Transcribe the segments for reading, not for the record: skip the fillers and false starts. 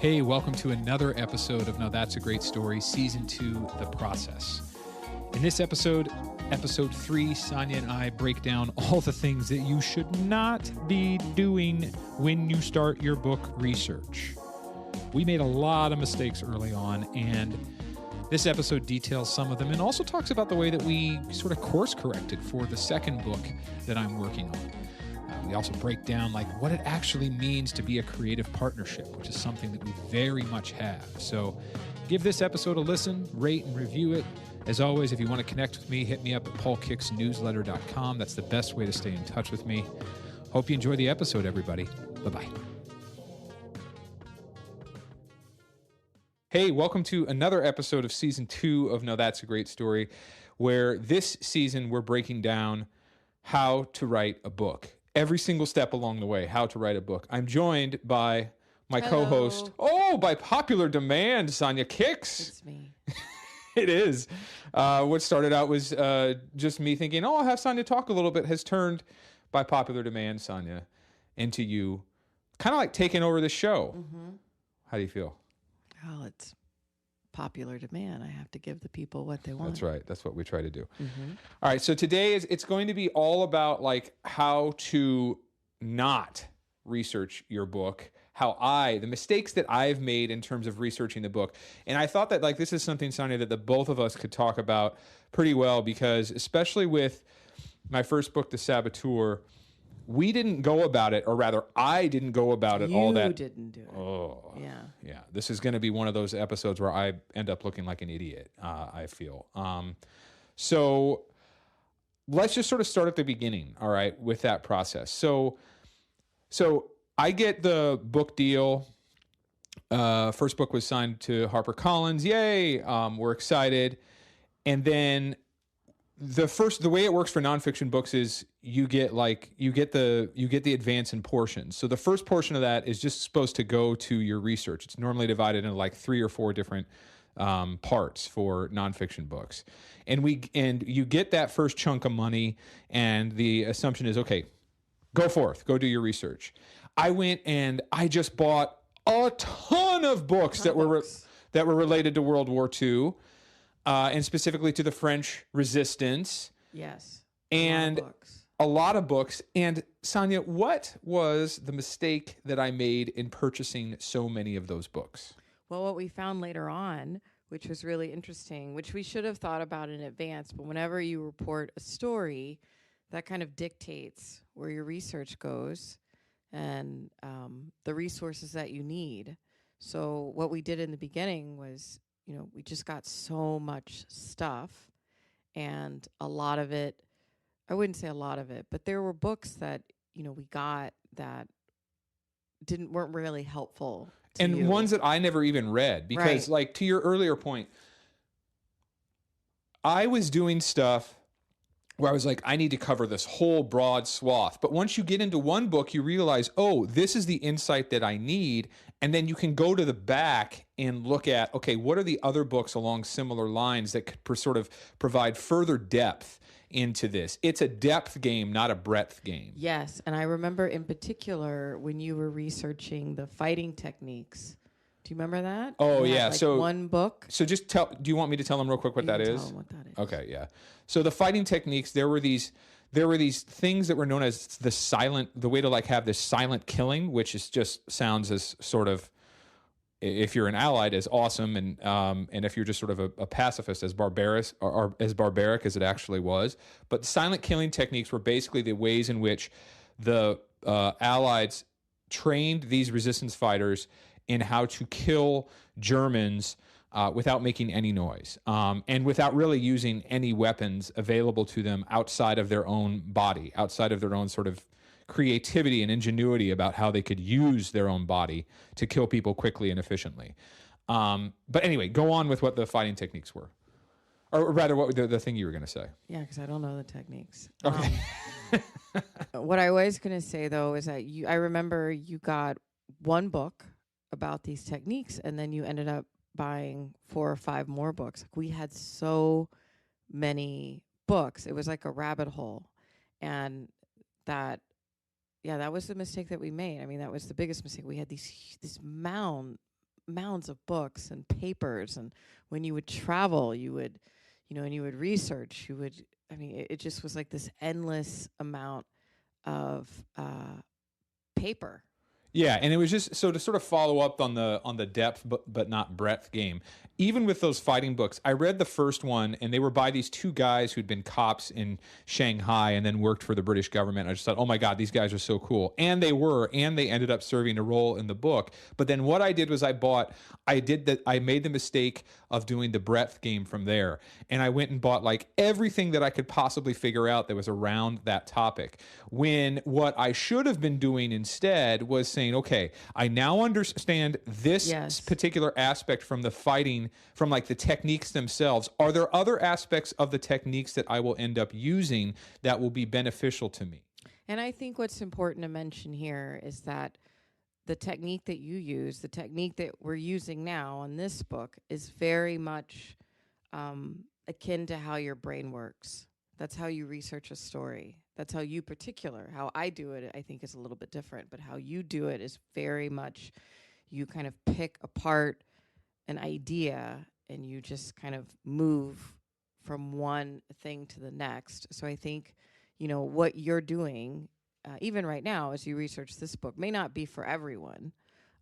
Hey, welcome to another episode of Now That's a Great Story, Season 2, The Process. In this episode, Episode 3, Sonya and I break down all the things that you should not be doing when you start your book research. We made a lot of mistakes early on, and this episode details some of them and also talks about the way that we sort of course corrected for the second book that I'm working on. We also break down what it actually means to be a creative partnership, which is something that we very much have. So give this episode a listen, rate and review it. As always, if you want to connect with me, hit me up at paulkicksnewsletter.com. That's the best way to stay in touch with me. Hope you enjoy the episode, everybody. Bye-bye. Hey, welcome to another episode of Season 2 of Now That's a Great Story, where this season we're breaking down how to write a book. Every single step along the way, how to write a book. I'm joined by my co-host. Oh, by popular demand, Sonya Kicks. It's me. It is. What started out was just me thinking, I'll have Sonya talk a little bit, has turned, by popular demand, Sonya, into you kind of like taking over the show. Mm-hmm. How do you feel? Well, it's popular demand. I have to give the people what they want. That's right. That's what we try to do. Mm-hmm. All right. So today it's going to be all about how to not research your book, the mistakes that I've made in terms of researching the book. And I thought that this is something, Sonya, that the both of us could talk about pretty well, because especially with my first book, The Saboteur, we didn't go about it, or rather I didn't go about it all that. You didn't do it. Oh, yeah. Yeah. This is going to be one of those episodes where I end up looking like an idiot, I feel. So let's just sort of start at the beginning, all right, with that process. So I get the book deal. First book was signed to HarperCollins. Yay. We're excited. And then the way it works for nonfiction books is you get the advance in portions. So the first portion of that is just supposed to go to your research. It's normally divided into 3 or 4 different parts for nonfiction books. And you get that first chunk of money, and the assumption is, okay, go forth, go do your research. I went and I just bought a ton of books that were related to World War II. And specifically to the French Resistance. Yes. And a lot of books. And Sonya, what was the mistake that I made in purchasing so many of those books? Well, what we found later on, which was really interesting, which we should have thought about in advance, but whenever you report a story, that kind of dictates where your research goes and the resources that you need. So what we did in the beginning was, we just got so much stuff, and a lot of it, I wouldn't say a lot of it, but there were books that, we got that weren't really helpful to and you. Ones that I never even read, because right. To your earlier point, I was doing stuff where I was I need to cover this whole broad swath. But once you get into one book, you realize, this is the insight that I need. And then you can go to the back and look at, okay, what are the other books along similar lines that could sort of provide further depth into this? It's a depth game, not a breadth game. Yes. And I remember in particular when you were researching the fighting techniques. Do you remember that? Oh, you yeah. Had, so one book. So do you want me to tell them real quick what that is? Tell them what that is. Okay, yeah. So the fighting techniques, there were these things that were known as the way to have this silent killing, which just sounds as sort of, if you're an allied, as awesome, and if you're just sort of a pacifist, as barbaric as it actually was. But silent killing techniques were basically the ways in which the allies trained these resistance fighters in how to kill Germans without making any noise, and without really using any weapons available to them outside of their own body, outside of their own sort of creativity and ingenuity about how they could use their own body to kill people quickly and efficiently. But anyway, go on with what the fighting techniques were. Or rather, what the thing you were going to say. Yeah, because I don't know the techniques. Okay. What I was going to say, though, is that I remember you got one book about these techniques, and then you ended up buying 4 or 5 more books. We had so many books. It was like a rabbit hole. And that was the mistake that we made. I mean, that was the biggest mistake. We had this mound mounds of books and papers, and when you would travel, you would, and you would research, I mean, it just was like this endless amount of paper. Yeah, and it was just so to sort of follow up on the depth but not breadth game. Even with those fighting books, I read the first one, and they were by these two guys who'd been cops in Shanghai and then worked for the British government. I just thought, oh my God, these guys are so cool, and they were, and they ended up serving a role in the book. But then what I did was I made the mistake of doing the breadth game from there, and I went and bought like everything that I could possibly figure out that was around that topic. When what I should have been doing instead was saying, okay, I now understand this particular aspect from the fighting, from like the techniques themselves. Are there other aspects of the techniques that I will end up using that will be beneficial to me? And I think what's important to mention here is that the technique that you use, the technique that we're using now on this book, is very much akin to how your brain works. That's how you research a story. That's how how I do it, I think, is a little bit different. But how you do it is very much, you kind of pick apart an idea and you just kind of move from one thing to the next. So I think, what you're doing, even right now as you research this book, may not be for everyone.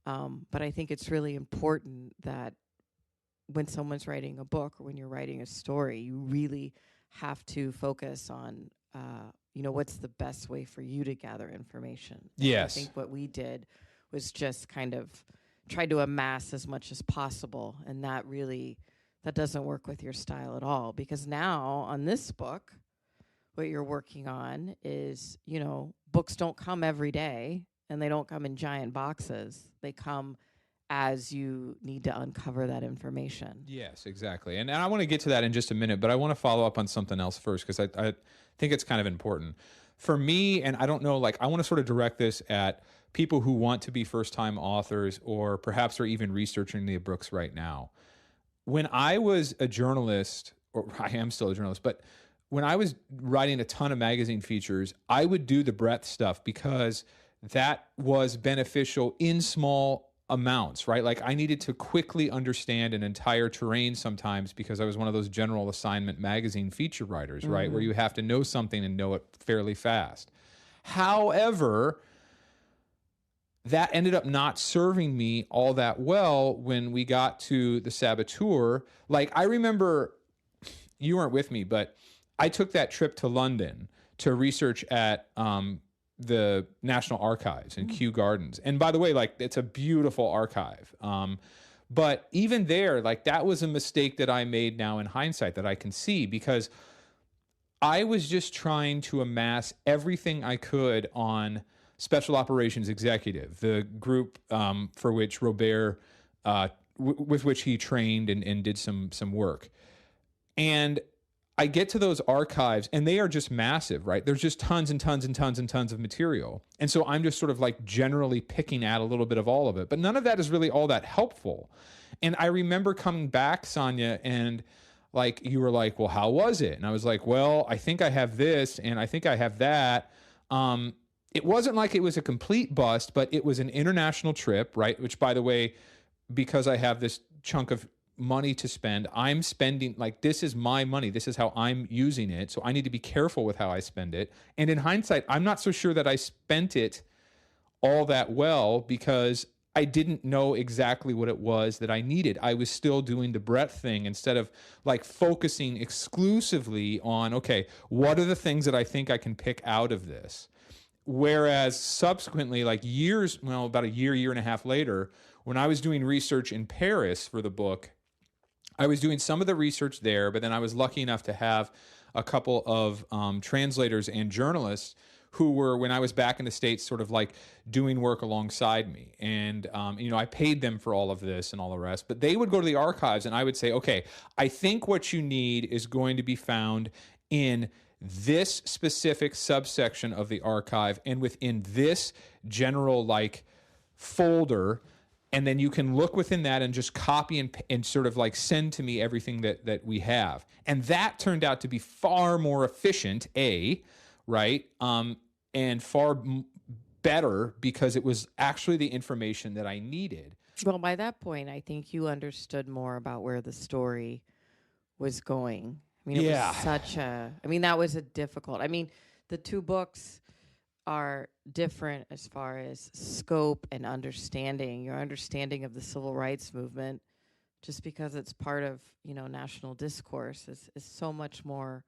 But I think it's really important that when someone's writing a book or when you're writing a story, you really have to focus on, what's the best way for you to gather information. Yes. I think what we did was just kind of try to amass as much as possible. And that doesn't work with your style at all. Because now on this book, what you're working on is, books don't come every day and they don't come in giant boxes. They come as you need to uncover that information. Yes, exactly. And I want to get to that in just a minute, but I want to follow up on something else first, because I think it's kind of important. For me, and I don't know, like, I want to sort of direct this at people who want to be first-time authors or perhaps are even researching the books right now. When I was a journalist, or I am still a journalist, but when I was writing a ton of magazine features, I would do the breadth stuff because that was beneficial in small amounts, right? Like I needed to quickly understand an entire terrain sometimes because I was one of those general assignment magazine feature writers, right? Where you have to know something and know it fairly fast. However, that ended up not serving me all that well when we got to the Saboteur. Like I remember, you weren't with me, but I took that trip to London to research at the National Archives in Kew Gardens. And by the way, like it's a beautiful archive. But even there, like that was a mistake that I made now in hindsight that I can see, because I was just trying to amass everything I could on Special Operations Executive, the group for which Robert, with which he trained and did some work. And I get to those archives and they are just massive, right? There's just tons and tons and tons and tons of material. And so I'm just sort of like generally picking at a little bit of all of it, but none of that is really all that helpful. And I remember coming back, Sonya, and like, you were like, well, how was it? And I was like, well, I think I have this and I think I have that. It wasn't like it was a complete bust, but it was an international trip, right? Which, by the way, because I have this chunk of money to spend, I'm spending, like, this is my money. This is how I'm using it. So I need to be careful with how I spend it. And in hindsight, I'm not so sure that I spent it all that well because I didn't know exactly what it was that I needed. I was still doing the breadth thing instead of like focusing exclusively on, okay, what are the things that I think I can pick out of this? Whereas subsequently, like about a year and a half later, when I was doing research in Paris for the book, I was doing some of the research there, but then I was lucky enough to have a couple of translators and journalists who were, when I was back in the States, sort of like doing work alongside me. And, I paid them for all of this and all the rest, but they would go to the archives and I would say, okay, I think what you need is going to be found in this specific subsection of the archive and within this general like folder. And then you can look within that and just copy and sort of like send to me everything that we have. And that turned out to be far more efficient, right? And far better because it was actually the information that I needed. Well, by that point, I think you understood more about where the story was going. I mean, it was Yeah. that was a difficult. I mean, the two books are different as far as scope and understanding. Your understanding of the civil rights movement, just because it's part of, national discourse, is so much more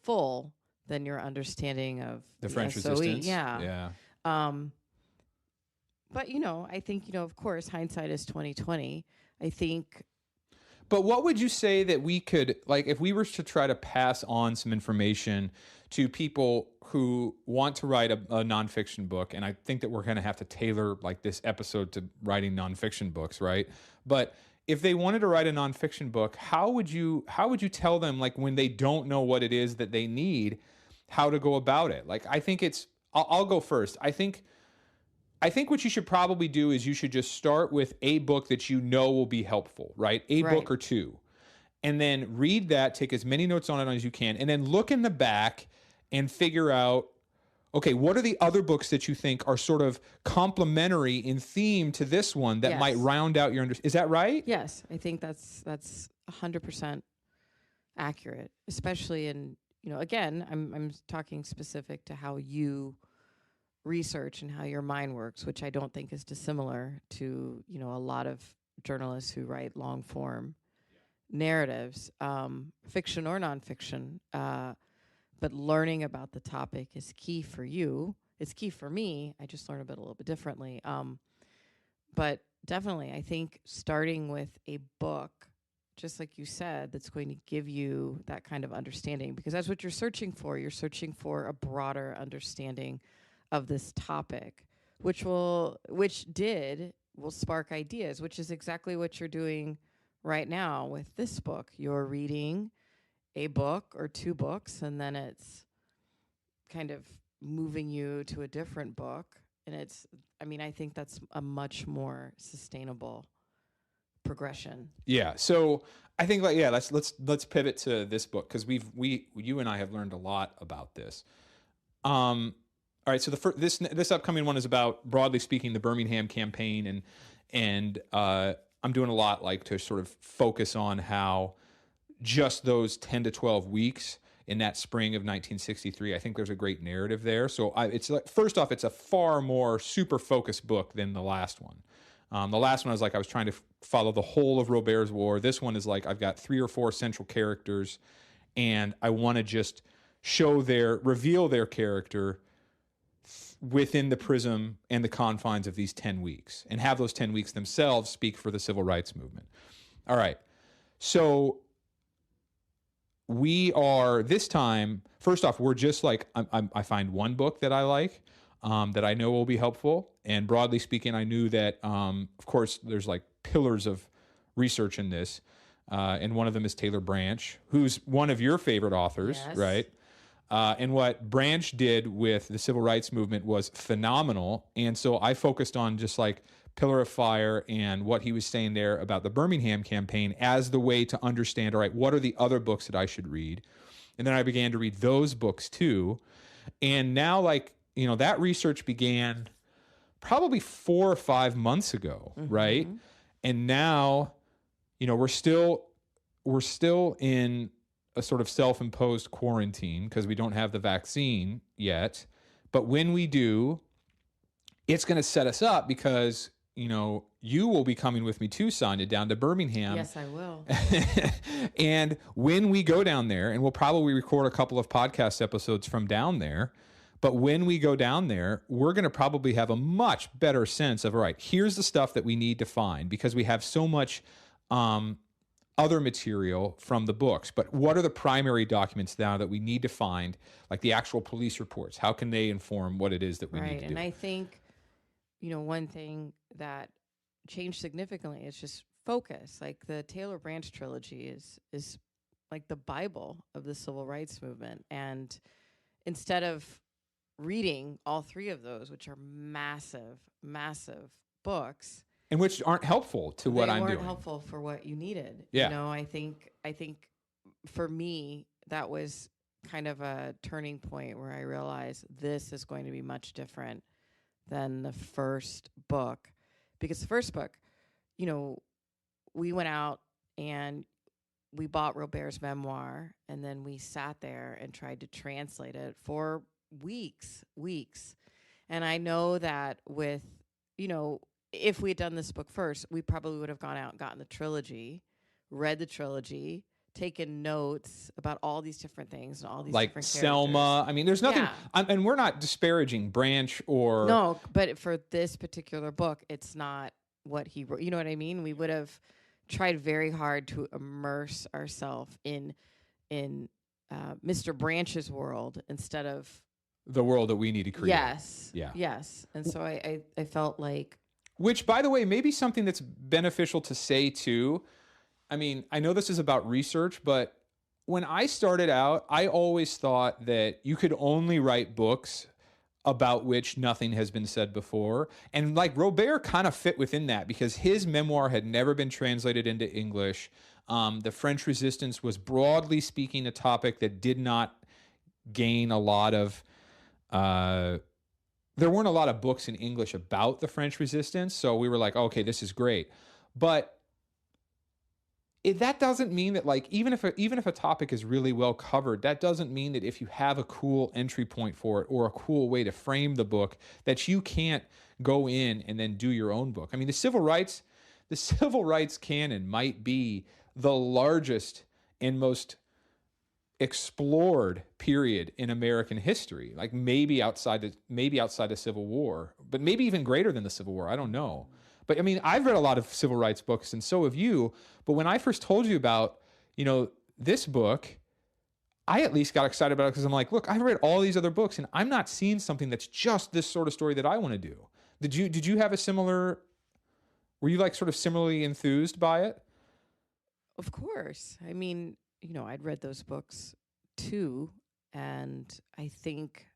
full than your understanding of The the French SOE. Resistance. Yeah. Yeah. But I think, of course, hindsight is 2020. I think. But what would you say that we could, like, if we were to try to pass on some information to people who want to write a nonfiction book, and I think that we're going to have to tailor like this episode to writing nonfiction books, right? But if they wanted to write a nonfiction book, how would you tell them, like, when they don't know what it is that they need, how to go about it? Like, I think I'll go first. I think what you should probably do is you should just start with a book that you know will be helpful, right? A Right. book or two. And then read that, take as many notes on it as you can, and then look in the back and figure out, okay, what are the other books that you think are sort of complementary in theme to this one that might Yes. round out your understanding? Is that right? Yes, I think that's 100% accurate, especially in, again, I'm talking specific to how you research and how your mind works, which I don't think is dissimilar to, a lot of journalists who write long form narratives, fiction or nonfiction. But learning about the topic is key for you. It's key for me. I just learn a little bit differently. But definitely, I think starting with a book, just like you said, that's going to give you that kind of understanding, because that's what you're searching for. You're searching for a broader understanding of this topic, which will spark ideas, which is exactly what you're doing right now with this book. You're reading a book or two books, and then it's kind of moving you to a different book. And I think that's a much more sustainable progression. Yeah. So I think, like, yeah, let's pivot to this book, because you and I have learned a lot about this. All right, so this upcoming one is about, broadly speaking, the Birmingham campaign, and I'm doing a lot, like, to sort of focus on how just those 10 to 12 weeks in that spring of 1963, I think there's a great narrative there. So it's like, first off, it's a far more super focused book than the last one. The last one I was trying to follow the whole of Robert's War. This one is like, I've got 3 or 4 central characters, and I want to just reveal their character within the prism and the confines of these 10 weeks, and have those 10 weeks themselves speak for the civil rights movement. All right. So we are, this time, first off, we're just like, I find one book that I like, that I know will be helpful. And broadly speaking, I knew that, of course, there's like pillars of research in this. And one of them is Taylor Branch, who's one of your favorite authors, Yes. right? And what Branch did with the civil rights movement was phenomenal. And so I focused on just like Pillar of Fire and what he was saying there about the Birmingham campaign as the way to understand, all right, what are the other books that I should read? And then I began to read those books too. And now, like, that research began probably 4 or 5 months ago, right? And now, we're still in a sort of self-imposed quarantine because we don't have the vaccine yet. But when we do, it's going to set us up, because, you will be coming with me too, Sonya, down to Birmingham. Yes, I will. And when we go down there, and we'll probably record a couple of podcast episodes from down there, but when we go down there, we're going to probably have a much better sense of, all right, here's the stuff that we need to find, because we have so much other material from the books. But what are the primary documents now that we need to find, like the actual police reports? How can they inform what it is that we need to do? And I think, one thing that changed significantly is just focus. Like the Taylor Branch trilogy is like the Bible of the civil rights movement. And instead of reading all 3 of those, which are massive, massive books, and which aren't helpful to what I'm doing. They weren't helpful for what you needed. Yeah. I think for me, that was kind of a turning point where I realized this is going to be much different than the first book. Because the first book, you know, we went out and we bought Robert's memoir, and then we sat there and tried to translate it for weeks. And I know that with, if we had done this book first, we probably would have gone out and gotten the trilogy, read the trilogy, taken notes about all these different things and all these like different Selma. characters. I mean, there's nothing, Yeah. and we're not disparaging Branch or No, but for this particular book, it's not what he wrote. You know what I mean? We would have tried very hard to immerse ourselves in Mr. Branch's world instead of the world that we need to create. yes, Yeah. yes. And so I felt like, Which, by the way, may be something that's beneficial to say too. I mean, I know this is about research, but when I started out, I always thought that you could only write books about which nothing has been said before. And like Robert kind of fit within that because his memoir had never been translated into English. The French Resistance was broadly speaking a topic that did not gain a lot of there weren't a lot of books in English about the French Resistance, so we were like, okay, this is great. But that doesn't mean that, like, even if a topic is really well covered, that doesn't mean that if you have a cool entry point for it or a cool way to frame the book, that you can't go in and then do your own book. I mean, the civil rights canon might be the largest and most explored period in American history, like maybe outside the Civil War, but maybe even greater than the Civil War. I don't know. But I mean, I've read a lot of civil rights books, and so have you. But when I first told you about, this book, I at least got excited about it because I'm like, look, I've read all these other books, and I'm not seeing something that's just this sort of story that I want to do. Did you have a similar? Were you like sort of similarly enthused by it? of course. I mean, I'd read those books too, and I think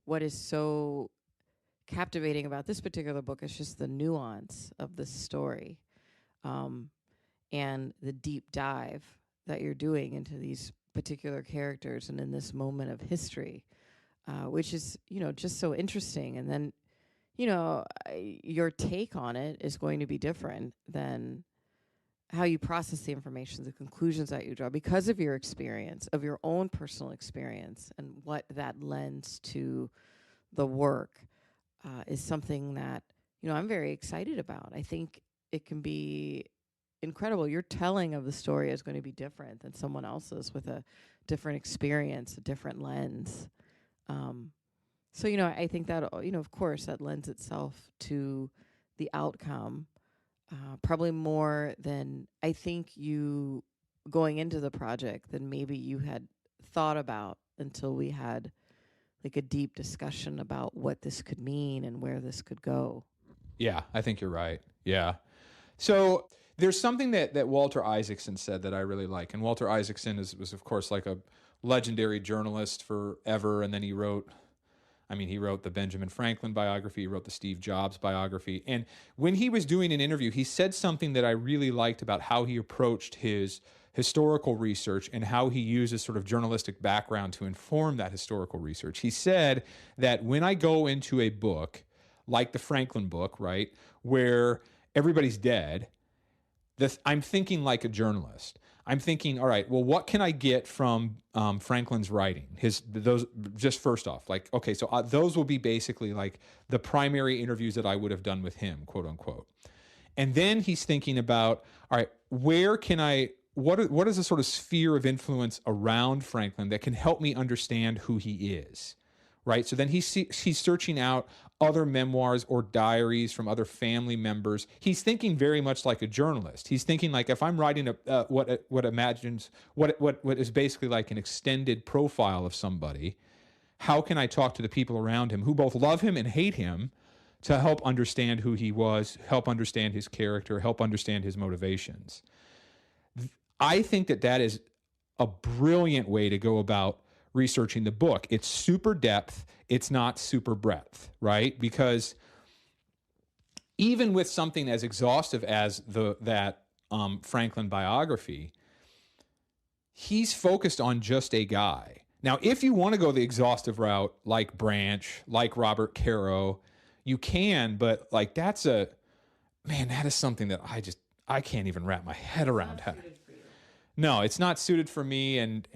what is so captivating about this particular book is just the nuance of the story, and the deep dive that you're doing into these particular characters and in this moment of history, which is, just so interesting. And then, your take on it is going to be different than how you process the information, the conclusions that you draw because of your experience, of your own personal experience, and what that lends to the work is something that, I'm very excited about. I think it can be incredible. Your telling of the story is going to be different than someone else's with a different experience, a different lens. So, I think that, of course, that lends itself to the outcome, probably more than I think you going into the project than maybe you had thought about until we had like a deep discussion about what this could mean and where this could go. Yeah, I think you're right. Yeah. So there's something that Walter Isaacson said that I really like. And Walter Isaacson was, of course, like a legendary journalist forever. And then he wrote the Benjamin Franklin biography. He wrote the Steve Jobs biography. And when he was doing an interview, he said something that I really liked about how he approached his historical research and how he uses sort of journalistic background to inform that historical research. He said that when I go into a book, like the Franklin book, right, where everybody's dead, I'm thinking like a journalist. I'm thinking, all right, well, what can I get from Franklin's writing? Those just first off, like, okay, so those will be basically like the primary interviews that I would have done with him, quote unquote. And then he's thinking about, all right, where can I? What is the sort of sphere of influence around Franklin that can help me understand who he is? Right. So then he's searching out other memoirs or diaries from other family members. He's thinking very much like a journalist. He's thinking like, if I'm writing what is basically like an extended profile of somebody, how can I talk to the people around him who both love him and hate him to help understand who he was, help understand his character, help understand his motivations? I think that is a brilliant way to go about researching the book. It's super depth. It's not super breadth, right? Because even with something as exhaustive as that Franklin biography, he's focused on just a guy. Now, if you want to go the exhaustive route, like Branch, like Robert Caro, you can, but like that is something that I can't even wrap my head around how. No, it's not suited for me, and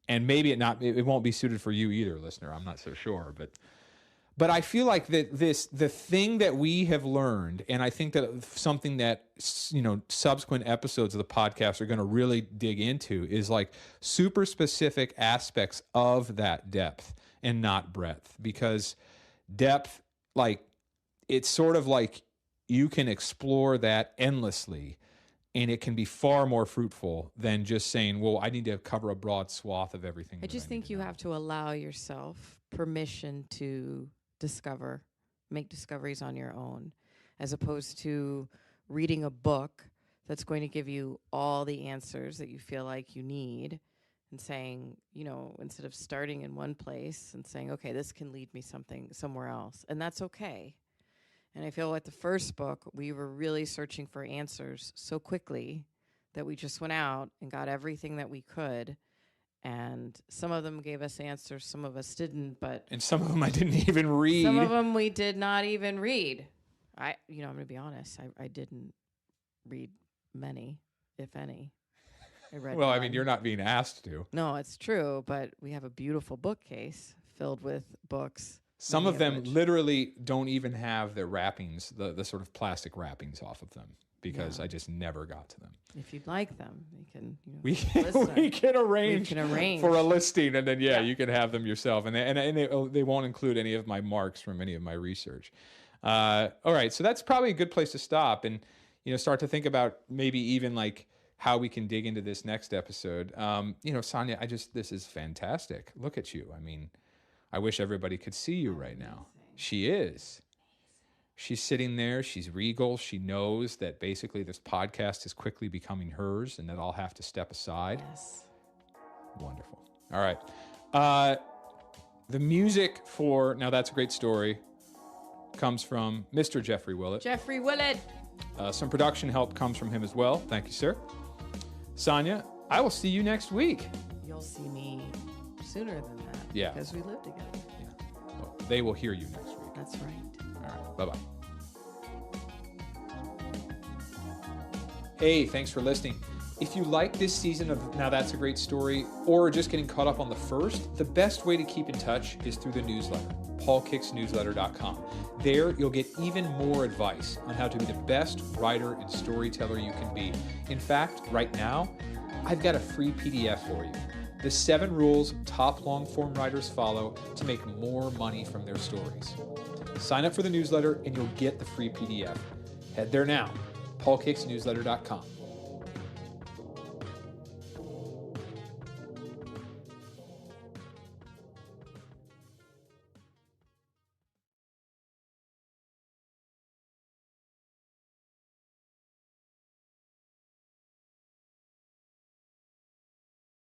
maybe it won't be suited for you either, listener. I'm not so sure, but I feel like the thing that we have learned, and I think that something that, you know, subsequent episodes of the podcast are going to really dig into is like super specific aspects of that depth and not breadth, because depth, like, it's sort of like you can explore that endlessly, and it can be far more fruitful than just saying, well, I need to cover a broad swath of everything. I just think you have to allow yourself permission to make discoveries on your own, as opposed to reading a book that's going to give you all the answers that you feel like you need, and saying, you know, instead of starting in one place and saying, okay, this can lead me somewhere else. And that's okay. And I feel like the first book, we were really searching for answers so quickly that we just went out and got everything that we could. And some of them gave us answers, some of us didn't, and some of them I didn't even read. Some of them we did not even read. I'm going to be honest, I didn't read many, if any. I read well, one. I mean, you're not being asked to. No, it's true, but we have a beautiful bookcase filled with books. Some of them literally don't even have the wrappings, the sort of plastic wrappings off of them, because I just never got to them. If you'd like them, you can. We can arrange for a listing, and then you can have them yourself, and they won't include any of my marks from any of my research. All right, so that's probably a good place to stop, and start to think about maybe even like how we can dig into this next episode. Sonya, this is fantastic. Look at you. I mean, I wish everybody could see you right now. She is. She's sitting there. She's regal. She knows that basically this podcast is quickly becoming hers and that I'll have to step aside. Yes. Wonderful. All right. The music for Now That's a Great Story comes from Mr. Jeffrey Willett. Jeffrey Willett. Some production help comes from him as well. Thank you, sir. Sonya, I will see you next week. You'll see me sooner than that. Yeah. Because we live together. Yeah. Well, they will hear you next week. That's right. All right. Bye-bye. Hey, thanks for listening. If you like this season of Now That's a Great Story, or are just getting caught up on the first, the best way to keep in touch is through the newsletter, paulkicksnewsletter.com. There, you'll get even more advice on how to be the best writer and storyteller you can be. In fact, right now, I've got a free PDF for you. The 7 rules top long-form writers follow to make more money from their stories. Sign up for the newsletter and you'll get the free PDF. Head there now, paulkicksnewsletter.com.